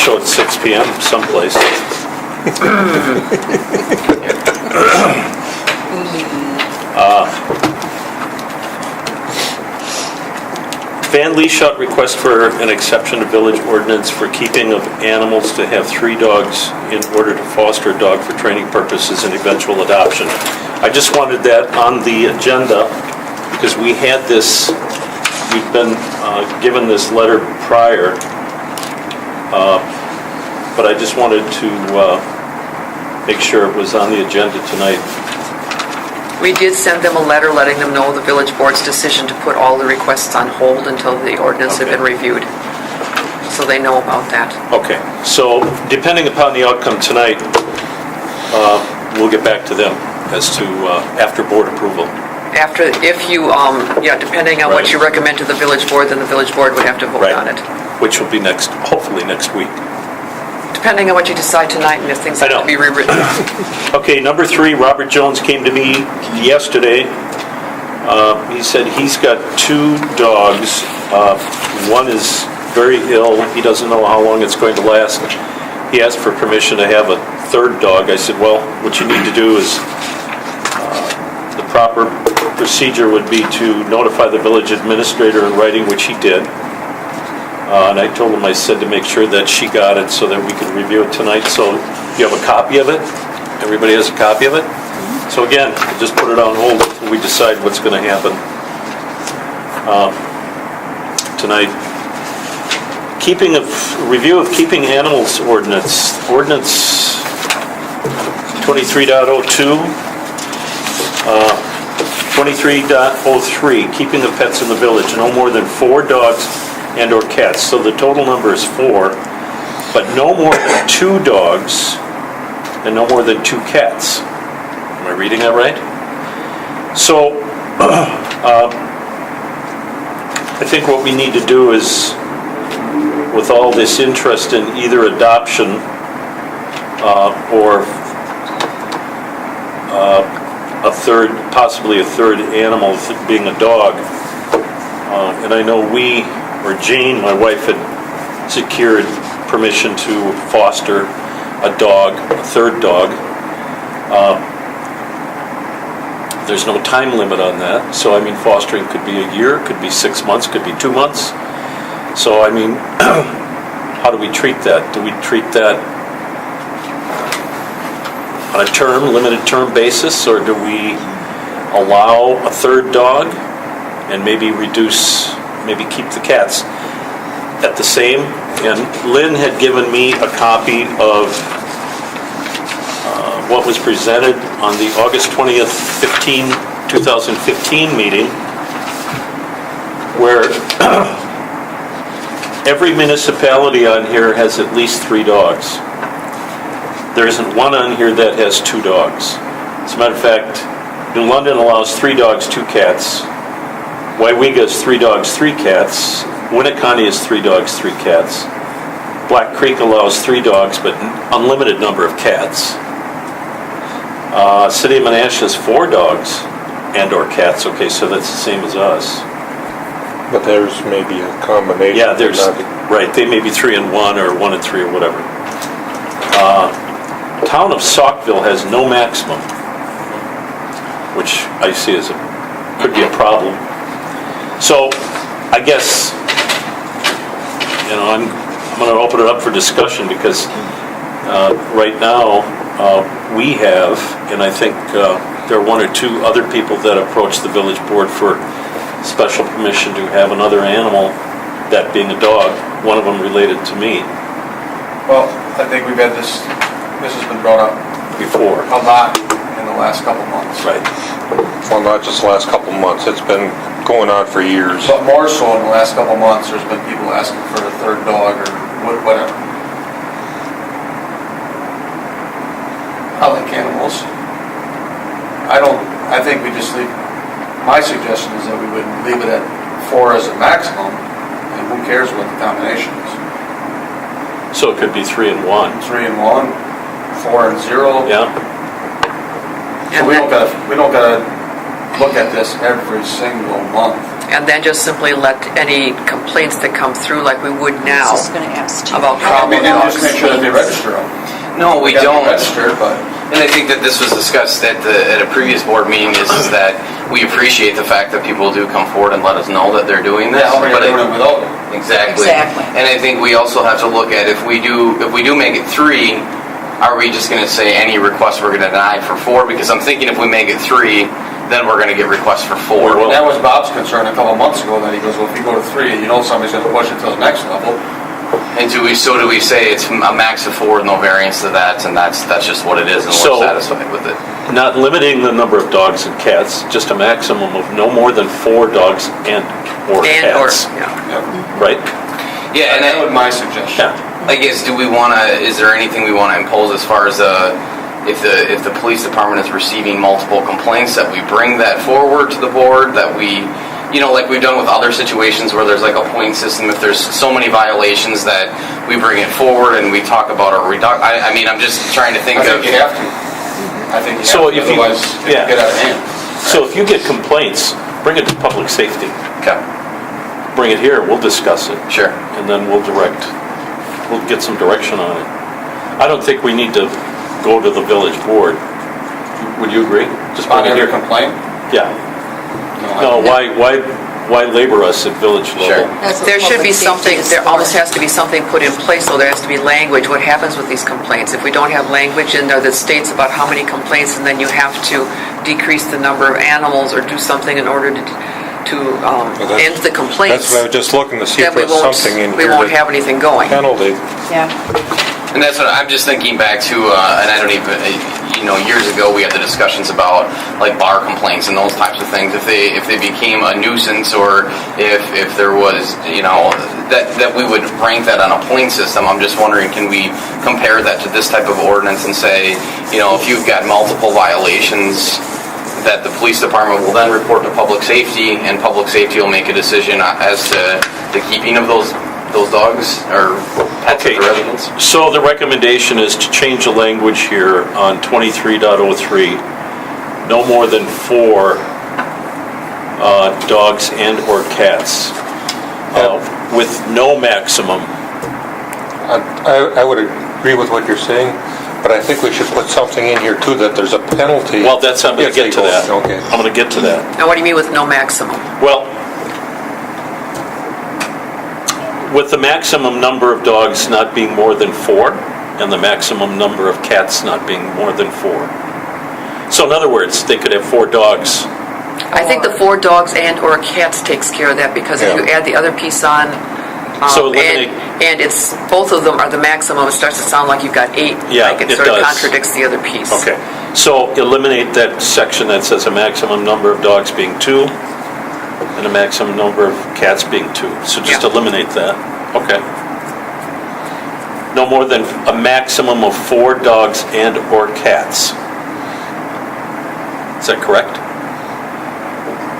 show at 6 p.m. someplace. Van Leeshot request for an exception to village ordinance for keeping of animals to have 3 dogs in order to foster a dog for training purposes and eventual adoption. I just wanted that on the agenda because we had this, we've been given this letter prior, but I just wanted to make sure it was on the agenda tonight. We did send them a letter letting them know the village board's decision to put all the requests on hold until the ordinance had been reviewed. So they know about that. Okay, so depending upon the outcome tonight, we'll get back to them as to after board approval. After, if you, depending on what Right. you recommend to the village board, then the village board would have to vote Right. on it. Which will be hopefully next week. Depending on what you decide tonight and if things I have to know. be rewritten. Okay, number 3, Robert Jones came to me yesterday. He said he's got 2 dogs. One is very ill. He doesn't know how long it's going to last. He asked for permission to have a 3rd dog. I said, well, what you need to do is the proper procedure would be to notify the village administrator in writing, which he did. And I told him, I said to make sure that she got it so that we could review it tonight. So you have a copy of it? Everybody has a copy of it? So again, we'll just put it on hold until we decide what's going to happen tonight. Review of keeping animals ordinance. Ordinance 23.02. 23.03, keeping of pets in the village. No more than 4 dogs and or cats. So the total number is 4, but no more than 2 dogs and no more than 2 cats. Am I reading that right? So I think what we need to do is, with all this interest in either adoption or possibly a third animal being a dog, and I know Jane, my wife, had secured permission to foster a dog, a 3rd dog. There's no time limit on that. So, I mean, fostering could be a year, could be 6 months, could be 2 months. So, I mean, how do we treat that? Do we treat that on a limited term basis, or do we allow a 3rd dog and maybe keep the cats at the same? And Lynn had given me a copy of what was presented on the August 20th, 2015 meeting, where every municipality on here has at least 3 dogs. There isn't one on here that has 2 dogs. As a matter of fact, New London allows 3 dogs, 2 cats. Waiwega is 3 dogs, 3 cats. Winneconne is 3 dogs, 3 cats. Black Creek allows 3 dogs, but unlimited number of cats. City of Menasha has 4 dogs and or cats. Okay, so that's the same as us. But there's maybe a combination. Yeah, right, they may be 3 and 1 or 1 and 3 or whatever. Town of Saukville has no maximum, which I see as could be a problem. So, I guess, I'm going to open it up for discussion because right now we have, and I think there are 1 or 2 other people that approached the village board for special permission to have another animal, that being a dog, one of them related to me. Well, I think we've had this has been brought up Before. a lot in the last couple months. Right. Well, not just the last couple months. It's been going on for years. But more so in the last couple months, there's been people asking for a 3rd dog or whatever. I like animals. I think we just leave, my suggestion is that we would leave it at 4 as a maximum, and who cares what the combination is. So it could be 3 and 1. 3 and 1, 4 and 0. Yeah. So we don't gotta look at this every single month. And then just simply let any complaints that come through like we would now I was just going to ask too. about I problem mean, dogs. just make sure that they register them. No, we They gotta be don't. registered, but And I think that this was discussed at a previous board meeting, is that we appreciate the fact that people do come forward and let us know that they're doing this. yeah, how many are but doing it without it? Exactly. Exactly. And I think we also have to look at if we do make it 3, are we just going to say any request we're going to deny for 4? Because I'm thinking if we make it 3, then we're going to get requests for 4. And that was Bob's concern a couple of months ago, that he goes, well, if you go to 3, you know somebody's gonna push it to the next level. And do we say it's a max of 4 with no variance to that, and that's just what it is, and So- we're satisfied with it? Not limiting the number of dogs and cats, just a maximum of no more than 4 dogs or cats, Yep. right? Yeah, and That I, was my suggestion. Yeah. I guess, is there anything we want to impose as far as if the police department is receiving multiple complaints, that we bring that forward to the board, that we, like we've done with other situations where there's like a point system, if there's so many violations that we bring it forward and we talk about a reduction. I mean, I'm just trying to think I of. think you have to. I think you So have to, if you- otherwise yeah. it'll get out of hand. So if you get complaints, bring it to public safety. Okay, Bring it here, we'll discuss it, sure. and then we'll get some direction on it. I don't think we need to go to the village board. Would you agree? Just On bring it every here. complaint? Yeah. I No, think- why labor us at village Sure. level? That's what There should be public safety something, is there for. almost has to be something put in place, so there has to be language. What happens with these complaints? If we don't have language in there that states about how many complaints, and then you have to decrease the number of animals or do something in order to that's- end the complaints, That's what I was just looking to see then if we there's won't, something in we here won't that have anything going. penalty. Yeah. And that's what I'm just thinking back to, and I don't even, years ago we had the discussions about like bar complaints and those types of things. If they became a nuisance, or if there was, that we would rank that on a point system. I'm just wondering, can we compare that to this type of ordinance and say, if you've got multiple violations, that the police department will then report to public safety, and public safety will make a decision as to the keeping of those dogs or pets Okay. of the residents? So the recommendation is to change the language here on 23.03, no more than 4 dogs and/or cats, with no maximum. I would agree with what you're saying, but I think we should put something in here too, that there's a penalty. Well, I'm going if to they get to go- that. Okay. I'm going to get to that. Now, what do you mean with no maximum? Well, with the maximum number of dogs not being more than 4, and the maximum number of cats not being more than 4. So in other words, they could have 4 dogs. I think the 4 dogs and/or cats takes care of that, because if Yeah. you add the other piece on, So eliminate- and it's, both of them are the maximum, it starts to sound like you've got 8. Yeah, like it sort of does. contradicts the other piece. Okay, so eliminate that section that says a maximum number of dogs being 2, and a maximum number of cats being 2. So just Yeah. eliminate that. Okay. No more than a maximum of 4 dogs and/or cats. Is that correct?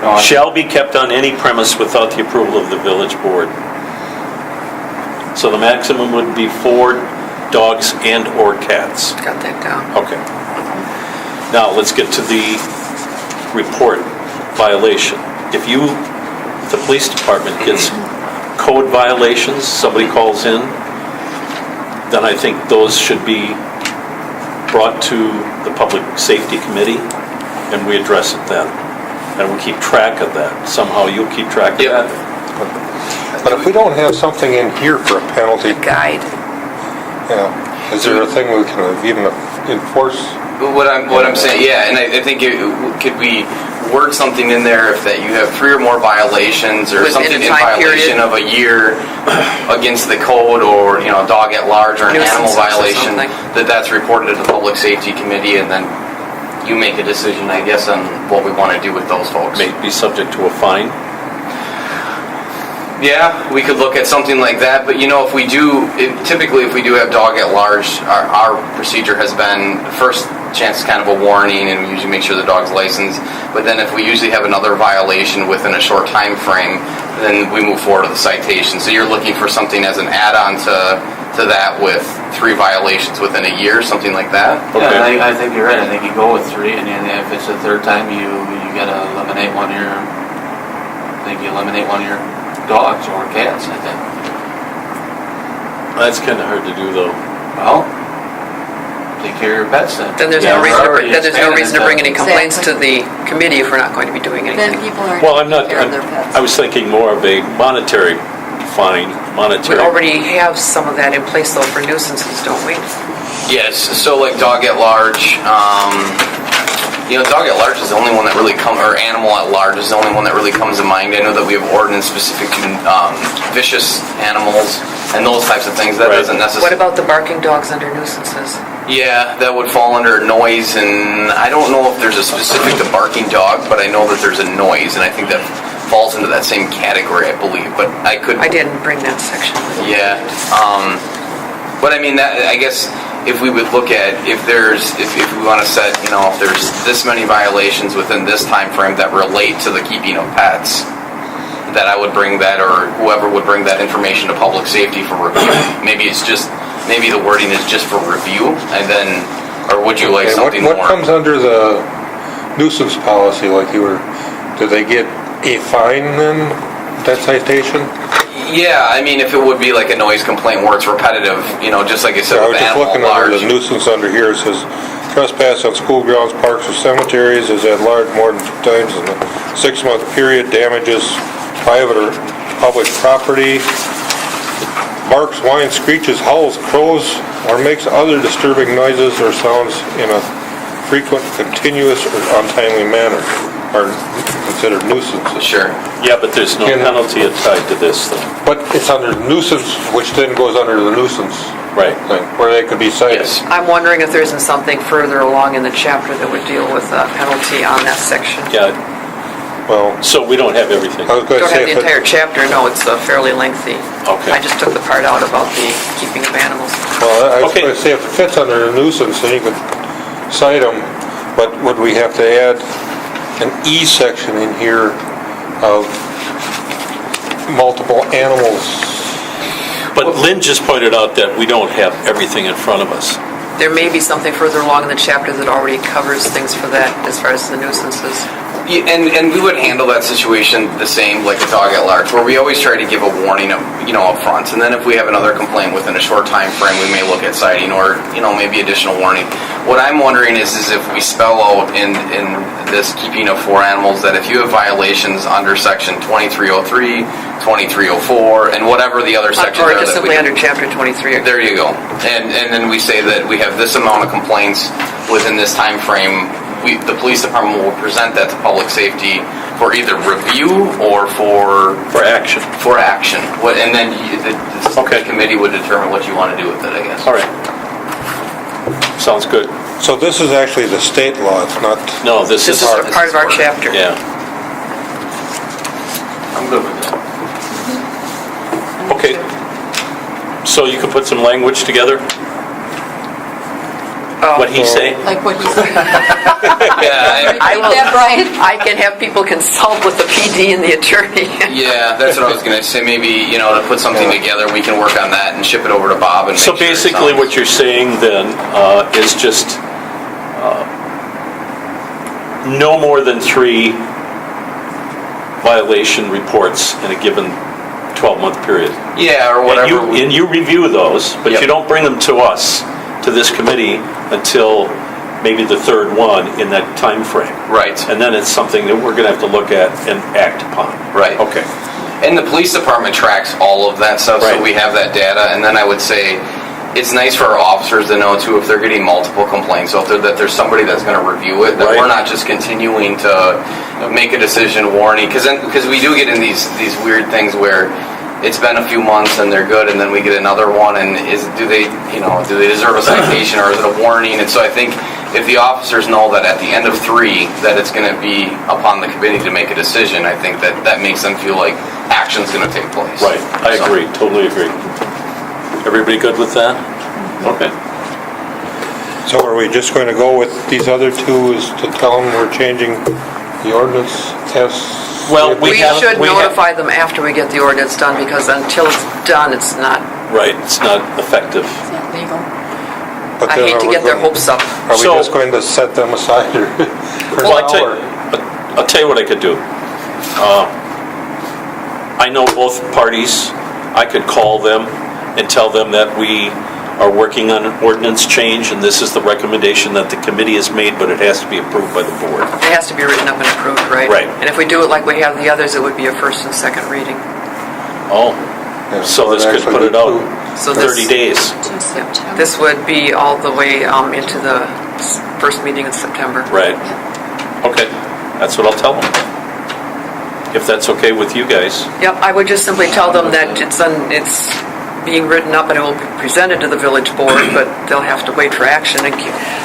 No, I- Shall be kept on any premise without the approval of the village board. So the maximum would be 4 dogs and/or cats. Got that down. Okay. Now, let's get to the report violation. If the police department gets code violations, somebody calls in, then I think those should be brought to the Public Safety Committee, and we address it then. And we keep track of that. Somehow you'll keep track of Yep. that. But if we don't have something in here for a penalty, Guide. is there a thing we can even enforce? What I'm saying, yeah, and I think could we word something in there if that you have 3 or more violations, or Within something a in time violation period. of a year against the code, or dog at large, or an animal Nuisance or violation, something. that's reported to the Public Safety Committee, and then you make a decision, I guess, on what we want to do with those folks. May be subject to a fine. Yeah, we could look at something like that, but typically if we do have dog at large, our procedure has been, the first chance is kind of a warning, and we usually make sure the dog's licensed, but then if we usually have another violation within a short time frame, then we move forward to the citation. So you're looking for something as an add-on to that, with 3 violations within a year, something like that? Okay. Yeah, I think you're right. I think you go with 3, and then if it's the third time, you gotta eliminate one of your maybe eliminate one of your dogs or cats, I think. That's kind of hard to do, though. Well, take care of your pets then. Then there's Yeah, no we're reason, already then there's no reason to bring any expanding complaints to the committee if we're not going to be doing Then anything. people aren't Well, I'm not, taking care of their pets. I was thinking more of a monetary fine, We monetary. already have some of that in place though for nuisances, don't we? Yes, so like dog at large, dog at large is the only one that really or animal at large is the only one that really comes to mind. I know that we have ordinance specific to vicious animals and those types of things. That Right. doesn't What necessarily. about the barking dogs under nuisances? Yeah, that would fall under noise, and I don't know if there's a specific to barking dog, but I know that there's a noise, and I think that falls into that same category, I believe. But I could. I didn't bring that section. Yeah, but I mean, that, I guess if we would look at, if we want to set, if there's this many violations within this time frame that relate to the keeping of pets, that I would bring that, or whoever would bring that information to public safety for review. Maybe the wording is just for review, and then, or would you like Okay, something what more? comes under the nuisance policy, do they get a fine then, that citation? Yeah, I mean, if it would be like a noise complaint where it's repetitive, just like I said, I with was just animal looking at under large. the nuisance under here, it says trespass on school grounds, parks, or cemeteries is at large more than 2 times in a 6-month period, damages private or public property, barks, whines, screeches, howls, crows, or makes other disturbing noises or sounds in a frequent, continuous, or untimely manner are considered nuisances. Sure. Yeah, but there's no Can- penalty tied to this, though. But it's under nuisance, which then goes under the nuisance Right. thing, where they could be cited. Yes. I'm wondering if there isn't something further along in the chapter that would deal with a penalty on that section. Yeah, Well, so we don't have everything. I was going to Don't say, have the if entire it, chapter, no, it's fairly lengthy. Okay. I just took the part out about the keeping of animals. well, I was Okay. going to say, if it fits under the nuisance, then you could cite them, but would we have to add an E section in here of multiple animals? But Lynn just pointed out that we don't have everything in front of us. There may be something further along in the chapter that already covers things for that as far as the nuisances. Yeah, and we would handle that situation the same like a dog at large, where we always try to give a warning up front, and then if we have another complaint within a short time frame, we may look at citing or maybe additional warning. What I'm wondering is if we spell out in this keeping of 4 animals that if you have violations under section 2303, 2304, and whatever the other sections Or are just that we simply under chapter 23. There you go. And then we say that we have this amount of complaints within this time frame. The police department will present that to public safety for either review or for action. action. And then the Okay. committee would determine what you want to do with it, I guess. All right. Sounds good. So this is actually the state law, it's not, No, this This is, is part of our chapter. yeah. I'm good with that. Okay. So you can put some language together? What'd he say? Like what you said. Yeah, I Like will- that, Brian? I can have people consult with the PD and the attorney. yeah, that's what I was going to say. Maybe, to put something together, we can work on that and ship it over to Bob and make So sure it basically sounds- what you're saying then is just no more than 3 violation reports in a given 12-month period. Yeah, or whatever. And you review those, but Yep. you don't bring them to us, to this committee, until maybe the 3rd one in that time frame. Right. And then it's something that we're going to have to look at and act upon. Right. Okay. And the police department tracks all of that stuff, so Right. we have that data. And then I would say it's nice for our officers to know too if they're getting multiple complaints, so that there's somebody that's going to review it. That Right. we're not just continuing to make a decision warning, because we do get in these weird things where it's been a few months and they're good, and then we get another one, and do they deserve a citation or is it a warning? And so I think if the officers know that at the end of 3 that it's going to be upon the committee to make a decision, I think that makes them feel like action's going to take place. Right. I So- agree. Totally agree. Everybody good with that? Okay. so are we just going to go with these other 2 is to tell them we're changing the ordinance as? Well, We have- should we have- notify them after we get the ordinance done, because until it's done, it's not, Right, it's not effective. It's not legal. But I then hate are to we get their going- hopes up. Are we So- just going to set them aside or? for Well, now, or- I'll tell you what I could do. I know both parties. I could call them and tell them that we are working on an ordinance change, and this is the recommendation that the committee has made, but it has to be approved by the board. It has to be written up and approved, right? Right. And if we do it like we have the others, it would be a first and second reading. Oh, Yeah, so this could actually put it out So 30 days. This would be all the way into the first meeting in September. Right. Okay, that's what I'll tell them. If that's okay with you guys. Yep, I would just simply tell them that it's being written up and it will be presented to the village board, but they'll have to wait for action. And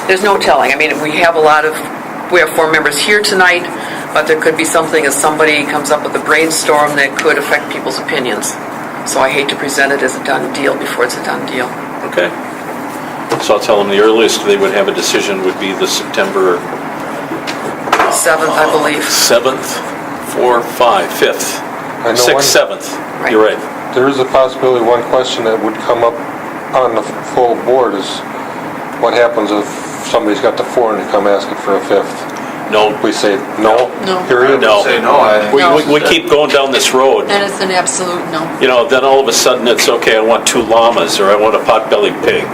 there's no telling. I mean, we have 4 members here tonight, but there could be something as somebody comes up with a brainstorm that could affect people's opinions. So I hate to present it as a done deal before it's a done deal. Okay. So I'll tell them the earliest they would have a decision would be the September 7th, I believe. 7th, 4, 5, 5th, I know 6th, one- 7th. Right. You're right. There is a possibility, one question that would come up on the full board is, what happens if somebody's got the 4 and they come asking for a 5th? No, We say no, No. period? No. Say no, I think. we keep going down this road. That is an absolute no. You know, then all of a sudden it's, okay, I want 2 llamas, or I want a pot-bellied pig.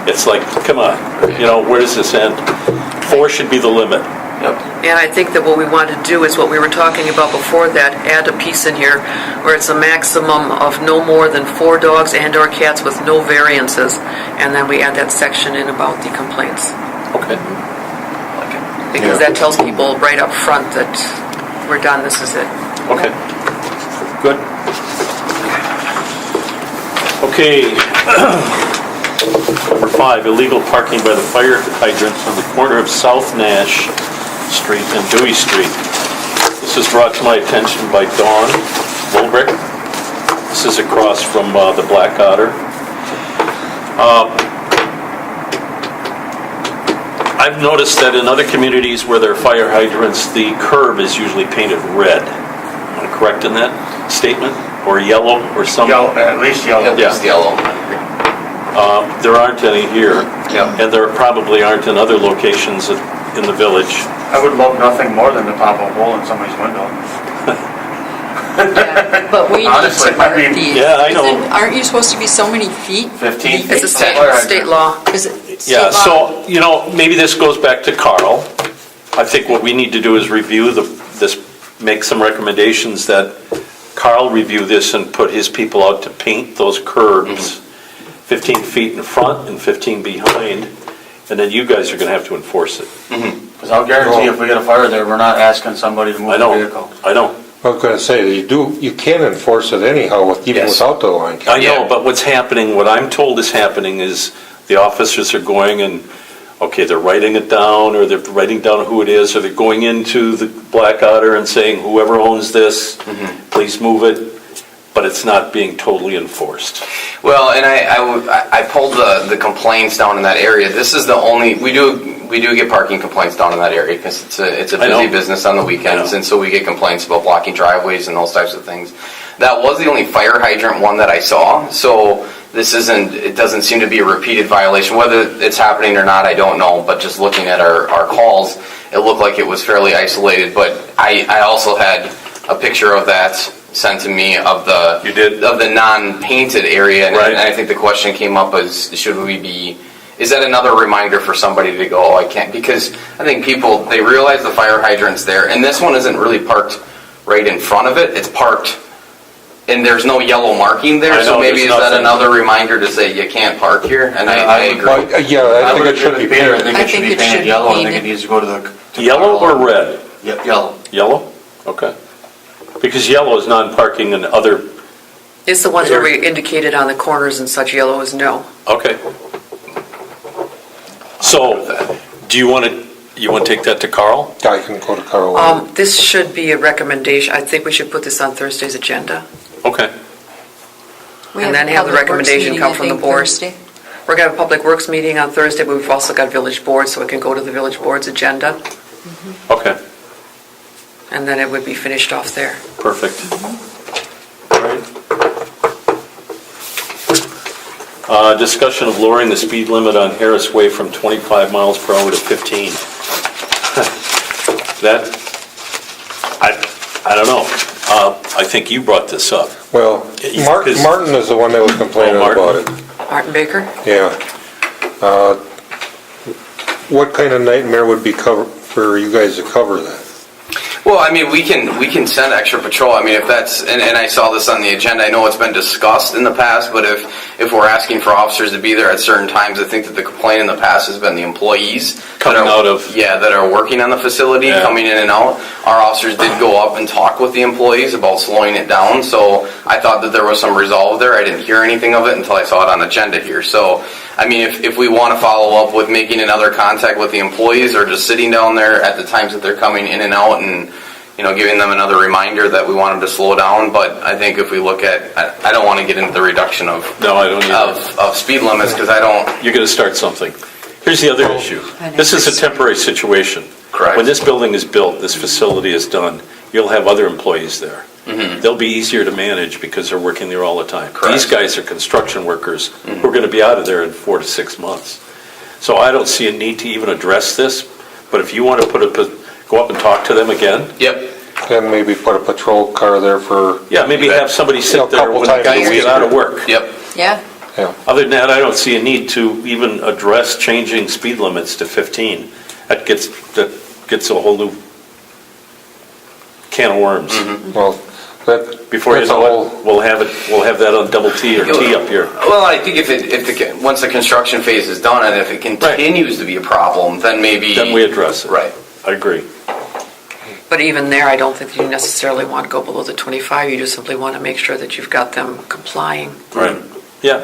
It's like, come on, you know, where does this end? 4 should be the limit. Yep. And I think that what we want to do is what we were talking about before that, add a piece in here where it's a maximum of no more than 4 dogs and/or cats with no variances. And then we add that section in about the complaints. Okay. Because that tells people right up front that we're done, this is it. Okay. Good. Okay. Number 5, illegal parking by the fire hydrants on the corner of South Nash Street and Dewey Street. This is brought to my attention by Dawn Bulbrick. This is across from the Black Otter. I've noticed that in other communities where there are fire hydrants, the curb is usually painted red. Am I correct in that statement? Or yellow or something? Yellow, at least yellow. Yeah. Just yellow. There aren't any here. Yeah. And there probably aren't in other locations in the village. I would love nothing more than to pop a hole in somebody's window. Yeah, but we need Honestly, to mark I mean- these. Yeah, I know. Aren't you supposed to be so many feet? 15 feet. It's a Fire hydrant. state law. Is it Yeah, state law? so, you know, maybe this goes back to Carl. I think what we need to do is review this, make some recommendations that Carl review this and put his people out to paint those curbs 15 feet in front and 15 behind, and then you guys are gonna have to enforce it. Because I'll guarantee if we get a fire there, we're not asking somebody to I move a know, vehicle. I know. I was gonna say, you can enforce it anyhow, even Yes. without the line. I know, Yeah. but what's happening, what I'm told is happening is the officers are going and, okay, they're writing it down, or they're writing down who it is, or they're going into the Black Otter and saying, whoever owns this, please move it, but it's not being totally enforced. Well, and I pulled the complaints down in that area. This is the only, we do get parking complaints down in that area because it's a I know. busy business on the weekends, I know. and so we get complaints about blocking driveways and those types of things. That was the only fire hydrant one that I saw, so it doesn't seem to be a repeated violation. Whether it's happening or not, I don't know, but just looking at our calls, it looked like it was fairly isolated, but I also had a picture of that sent to me of the You did? of the non-painted area, and, Right. and I think the question came up is is that another reminder for somebody to go, oh, I can't, because I think people, they realize the fire hydrant's there, and this one isn't really parked right in front of it, it's parked, and there's no yellow marking there, I know, so maybe there's is that nothing. another reminder to say you can't park here, and I agree. Well, yeah, I think it should be painted. I painted. think I it should think be it should painted be yellow. I think it painted. needs to go to the... Yellow or red? Yellow. Yellow? Okay. Because yellow is non-parking and other, It's the ones where we indicated on the corners and such, yellow is no. okay. So, do you want to take that to Carl? I can go to Carl. This should be a recommendation. I think we should put this on Thursday's agenda. Okay. We And then a have the public works recommendation meeting, come I from the think, board. Thursday. We're going to have a public works meeting on Thursday, but we've also got village board, so it can go to the village board's agenda, Okay, and then it would be finished off there. perfect. All right. Discussion of lowering the speed limit on Harris Way from 25 miles per hour to 15. That, I don't know. I think you brought this up. Well, Martin is the one that was complaining Martin. about it. Martin Baker? Yeah. What kind of nightmare would be for you guys to cover that? Well, I mean, we can send extra patrol. I mean, if that's, and I saw this on the agenda, I know it's been discussed in the past, but if we're asking for officers to be there at certain times, I think that the complaint in the past has been the employees Coming out of... Yeah, that are working on the facility, coming in and out. Our officers did go up and talk with the employees about slowing it down, so I thought that there was some resolve there. I didn't hear anything of it until I saw it on the agenda here. So, I mean, if we want to follow up with making another contact with the employees or just sitting down there at the times that they're coming in and out and, you know, giving them another reminder that we want them to slow down. But I think if we look at, I don't want to get into the reduction of No, I don't either. of speed limits because I don't. You're going to start something. Here's the other issue. This is a temporary situation. Correct. When this building is built, this facility is done, you'll have other employees there. Mm-hmm. They'll be easier to manage because they're working there all the time. Correct. These guys are construction workers who are going to be out of there in 4 to 6 months. So I don't see a need to even address this, but if you want to go up and talk to them again, Yep. And maybe put a patrol car there for, yeah, maybe have somebody sit a there couple when the times a guys week. get out of work. Yep. Yeah. Other than that, I don't see a need to even address changing speed limits to 15. That gets a whole new can of worms. well, that. Before you that's a know whole- it, we'll have that on double T or T up here. Well, I think once the construction phase is done and if it continues to be a problem, then maybe. Then we address it. Right. I agree. But even there, I don't think you necessarily want to go below the 25. You just simply want to make sure that you've got them complying. Right. Yeah,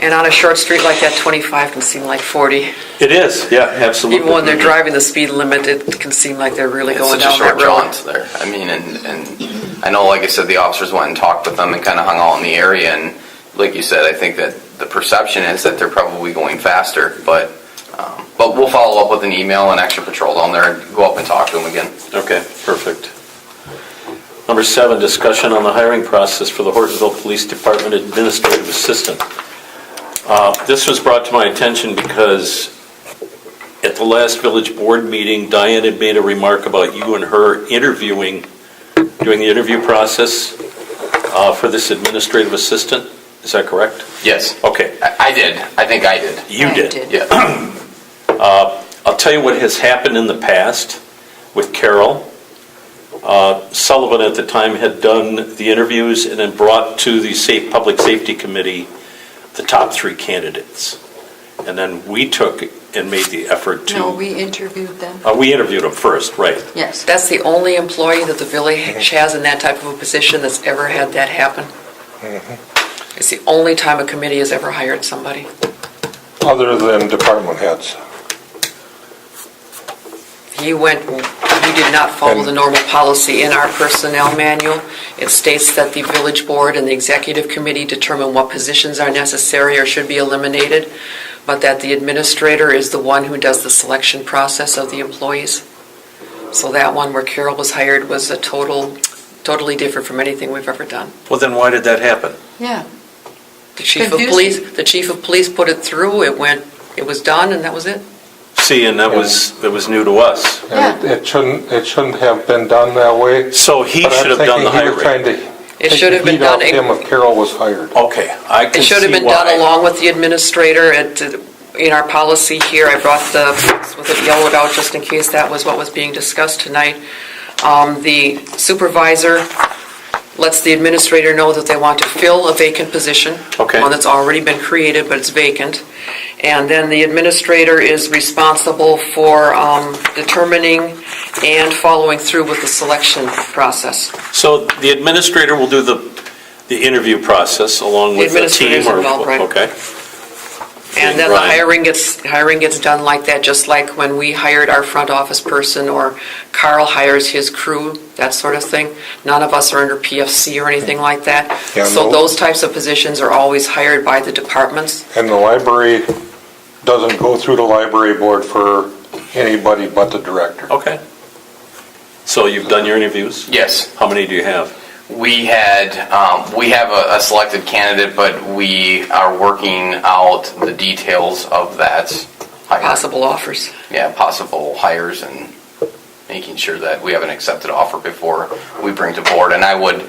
And on a short street like that, 25 can seem like 40. it is. Yeah, absolutely. Even when they're driving the speed limit, it can seem like they're really It's going such a down that short road. jaunt there. I mean, and I know, like I said, the officers went and talked with them and kind of hung out in the area. And like you said, I think that the perception is that they're probably going faster. But we'll follow up with an email and extra patrol down there and go up and talk to them again. Okay, perfect. Number 7, discussion on the hiring process for the Hortonville Police Department Administrative Assistant. This was brought to my attention because at the last village board meeting, Diane had made a remark about you and her doing the interview process for this administrative assistant. Is that correct? Yes. Okay, I did. I think I did. you I did. did. Yeah. I'll tell you what has happened in the past with Carol. Sullivan at the time had done the interviews and then brought to the Public Safety Committee the top 3 candidates. And then we took and made the effort to... No, we interviewed them. We interviewed them first, right. Yes. That's the only employee that the village has in that type of a position that's ever had that happen. It's the only time a committee has ever hired somebody. Other than department heads. He did not follow the normal policy in our personnel manual. It states that the village board and the executive committee determine what positions are necessary or should be eliminated, but that the administrator is the one who does the selection process of the employees. So that one where Carol was hired was totally different from anything we've ever done. Well, then why did that happen? Yeah. The chief Confusing. of police put it through, it was done, and that was it. See, and that was new to us. And it shouldn't have been done that way. So he But I'm should have done the thinking he was hiring. trying to It take should the have been heat off done- him if Carol was hired. Okay, I can It see should have been why. done along with the administrator in our policy here. I brought with it yellowed out just in case that was what was being discussed tonight. The supervisor lets the administrator know that they want to fill a vacant position. Okay. One that's already been created, but it's vacant. And then the administrator is responsible for determining and following through with the selection process. So the administrator will do the interview process along with the administrator's team? involved, right. Okay. And then the Brian. hiring gets done like that, just like when we hired our front office person or Carl hires his crew, that sort of thing. None of us are under PFC or anything like that. Yeah, So no. those types of positions are always hired by the departments. And the library doesn't go through the library board for anybody but the director. Okay. So you've done your interviews? Yes. How many do you have? We have a selected candidate, but we are working out the details of that hire. Possible offers. Yeah, possible hires and making sure that we have an accepted offer before we bring to board. And I would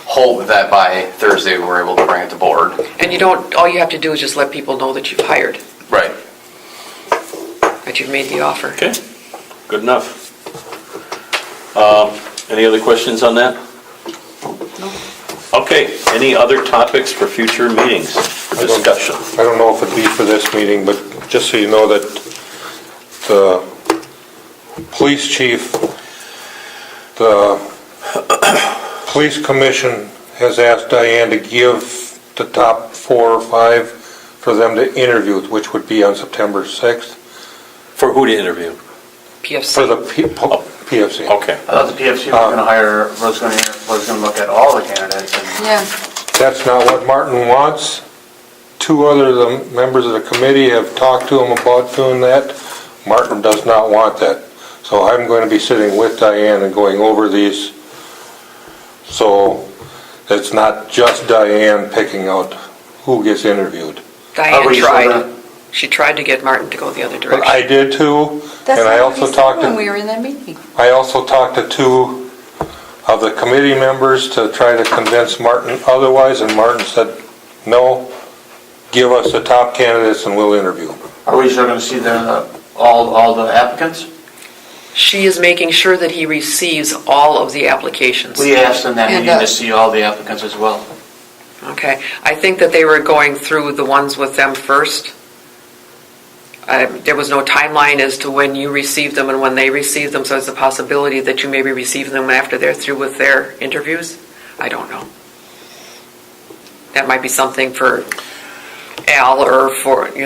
hope that by Thursday, we're able to bring it to board. And all you have to do is just let people know that you've hired, Right. that you've made the offer. Okay, good enough. Any other questions on that? No. Okay, any other topics for future meetings for discussion? I don't know if it'd be for this meeting, but just so you know that the police chief, the police commission has asked Diane to give the top 4 or 5 for them to interview, which would be on September 6th, For who to interview? PFC. for the PFC. Okay. I thought the PFC was gonna look at all the candidates and Yeah, That's not what Martin wants. 2 other the members of the committee have talked to him about doing that. Martin does not want that. So I'm going to be sitting with Diane and going over these. So it's not just Diane picking out who gets interviewed. Diane we tried. still She tried to get Martin to go the other But direction. I did too. that's And I what we also said talked when to, we were in that meeting. I also talked to 2 of the committee members to try to convince Martin otherwise, and Martin said, no, give us the top candidates and we'll interview them. Are we still gonna see all the applicants? She is making sure that he receives all of the applications. We asked in that And, meeting to see all the applicants as well. Okay, I think that they were going through the ones with them first. There was no timeline as to when you received them and when they received them, so there's a possibility that you maybe receive them after they're through with their interviews. I don't know. That might be something for Al, or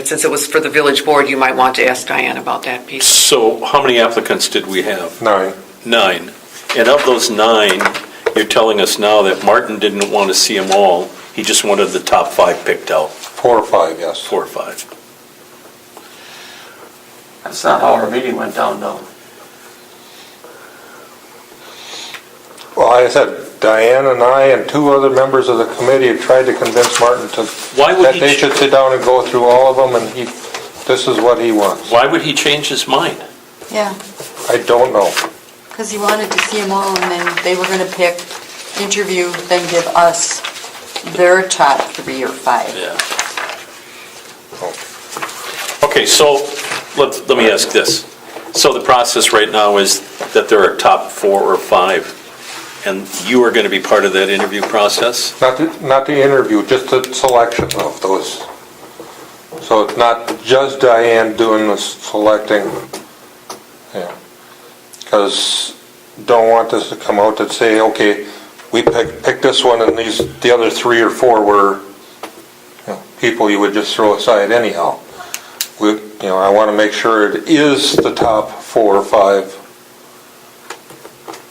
since it was for the village board, you might want to ask Diane about that piece. So how many applicants did we have? 9. 9. And of those 9, you're telling us now that Martin didn't want to see them all. He just wanted the top 5 picked out, 4 or 5, yes. 4 or 5. That's not how our meeting went down, though. Well, like I said, Diane and I and 2 other members of the committee have tried to convince Martin Why would that he they should sit down and go through all of them, and this is what he wants. Why would he change his mind? Yeah, I don't know. because he wanted to see them all, and then they were gonna pick, interview, then give us their top 3 or 5. Yeah. Okay, so let me ask this. So the process right now is that there are top 4 or 5, and you are going to be part of that interview process? Not the interview, just the selection of those. So it's not just Diane doing the selecting. Yeah. Because don't want this to come out that say, okay, we picked this one and the other 3 or 4 were people you would just throw aside anyhow. I want to make sure it is the top 4 or 5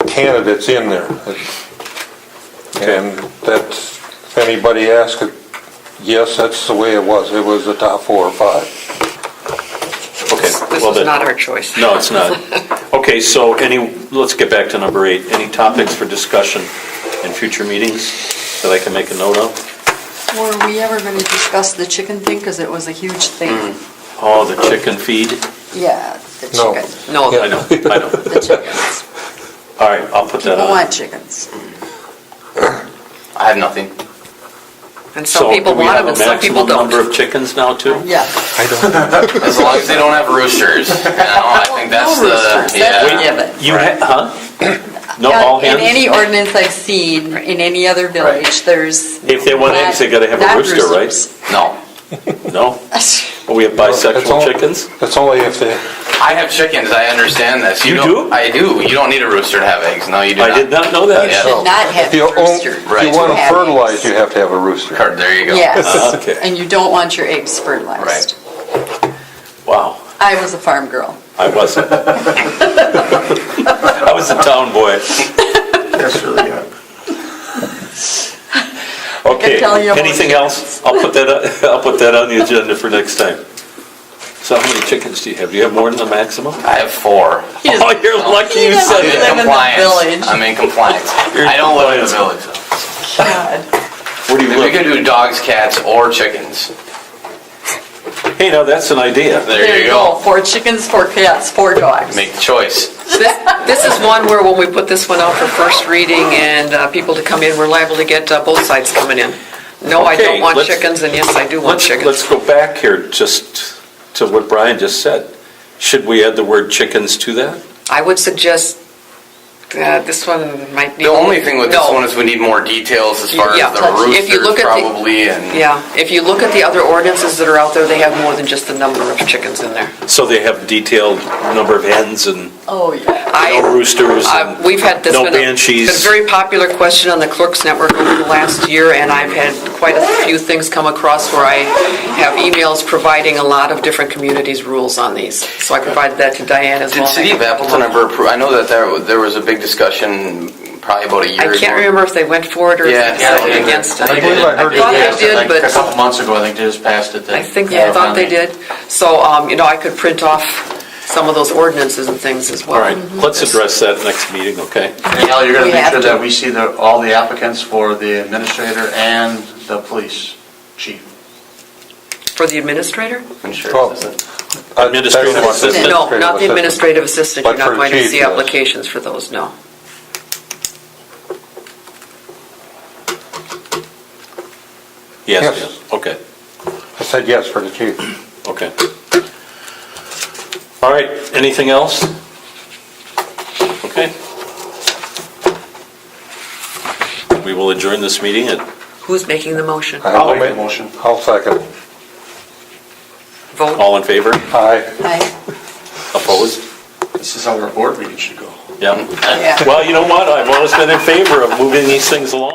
candidates in there. And that's, if anybody asks, yes, that's the way it was. It was the top 4 or 5. Okay. This well was then- not our choice. No, it's not. Okay, so let's get back to number 8. Any topics for discussion in future meetings that I can make a note of? Were we ever gonna discuss the chicken thing, because it was a huge thing? Oh, the chicken feed? Yeah, the No. chicken, No, I know. the chickens. All right, I'll put that People on. want chickens. I have nothing. and some people want them and some people So do we have a maximum number don't. of chickens now, too? Yeah. I don't know. As long as they don't have roosters. I think that's No roosters, the, that's yeah. a given. You huh? No, Yeah, all in hens? any ordinance I've seen, in any other village, there's. If they want eggs, they gotta have a not rooster, right? roosters. No. No? Well, we have bisexual chickens? It's only if they, I have chickens, I understand this. You don't- do? I do. You don't need a rooster to have eggs. No, you do not. I did not know that. You Yeah. should not have if you roosters. if Right. you want to them have fertilized, eggs. you have to have a rooster. There you go. Yes, Okay. and you don't want your eggs fertilized. Wow, I was a farm girl. I wasn't. I was a town boy. That's really good. Okay, tell you about anything else? I'll put that on the agenda for next time. So how many chickens do you have? Do you have more than the maximum? I have 4. He doesn't- Oh, you're lucky you He doesn't said live that. in the village. I'm in compliance. You're in I don't live in the compliance. village, though. God. Where do you We could live? do dogs, cats, or chickens. Hey, now that's an idea. There you go. 4 chickens, 4 cats, 4 dogs. Make the choice. This is one where when we put this one out for first reading and people to come in, we're liable to get both sides coming in. No, I Okay, don't want let's- chickens, and yes, I do want chickens. Let's go back here just to what Brian just said. Should we add the word chickens to that? I would suggest this one might be... The only thing with this No. one is we need more details as far Yeah, as the if you look roosters at the- probably, and Yeah, if you look at the other ordinances that are out there, they have more than just the number of chickens in there. So they have detailed number of hens and Oh, yeah. no roosters and We've had this no been banshees. a very popular question on the Clerks Network over the last year, and I've had quite a few things come across where I have emails providing a lot of different communities' rules on these. So I provided that to Diane as well. did City of Appleton ever approve? I know that there was a big discussion probably about a year ago. I can't remember if they went for it or if Yeah, they yeah, decided they did. against it. I believe I heard thought it. they did, but- A couple months ago, I think they just passed it. I think they thought they did. So, I could print off some of those ordinances and things as well. All right, let's address that next meeting, okay? And Al, you're going We to make have sure to. that we see all the applicants for the administrator and the police chief. For the administrator? I'm sure. Well, Administrative assistant. No, not the administrative assistant. You're But not for going to chief, see yes. applications for those, no. Yes, Yes. yes, okay, I said yes for the chief. okay. All right, anything else? Okay. We will adjourn this meeting at, Who's making the motion? I'll make the motion. I'll second. Vote? all in favor? Aye. Hi. Opposed? This is how our board meeting should go. Yeah. Yeah. Well, you know what, I've always been in favor of moving these things along.